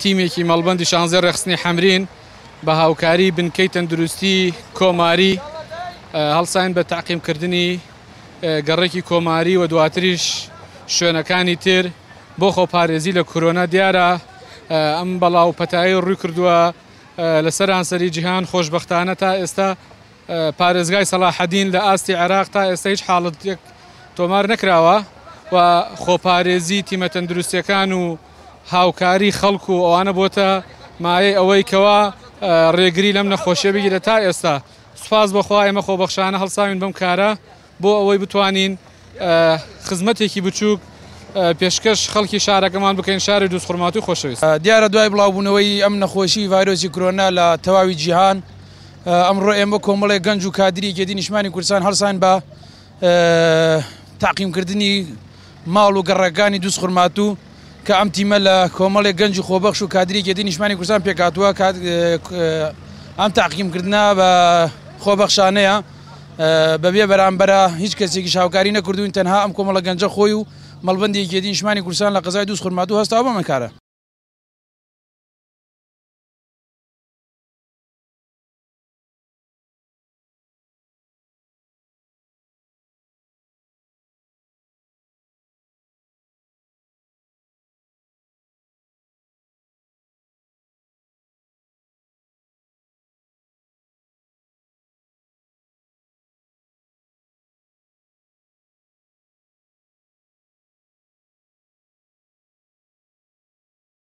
تیمێکی مەڵبەندی 16 ڕێخستنی حەمرین بە هاوکاری بنکەی تەندروستی کۆماری هەڵساین بە تاقیمکردنی گەڕێکی کۆماری و دواتریش شوێنەکانی تر بۆ خۆپارێزی لە کۆرۆنا دیارە ئەم بەڵاو پەتایی ڕووی کردووە لەسەر ئاسەری جیهان خۆشبەختانە تا ئێستا پارێزگای سەلاحەدین لە ئاستی عێراق تا ئێستا هیچ حاڵەتێک تۆمار نەکراوە و خۆپارێزی تیمە تەندروستیەکان و هاوکاری خەڵک و ئەوانە بۆتە مایەی ئەوەی کەوا ڕێگری لەم نەخۆشیە بگیرە تا ئێستا. سوپاس بەخوا ئێمە خۆبەخشانە هەڵساوین بەم کارە بۆ ئەوەی بتوانین خزمەتێکی بچووک پێشکەش خەڵکی شارەکەمان بکەین شاری دووسخورماتی خۆشەویست. دیارە دوای بڵاوبوونەوەی ئەم نەخۆشی ڤایرۆسی کۆرۆنا لە تەواوی جیهان ئەمڕۆ ئێمە کۆمەڵێک گەنج و کادری گێدی نیشتمانی کوردستان هەڵسان بە تاقیمکردنی ماڵ و گەڕەکانی دووسخورماتوو کە ئەم تیمە لە کۆمەڵێک گەنج و خۆبەخش و کادری گێدی نیشتمانی کوردستان پێکاتووە ئەم تاقیمکردنا بە خۆبەخشانەیە بەبێ بەرامبەرە هیچ کەسێکی هاوکاری نەکردوین تەنها ئەم کۆمەڵە گەنجە خۆی و مەڵبەندی گێدی نیشتمانی کوردستان لە قەزای دووسخورماتوو هەستاوە بەم کارە.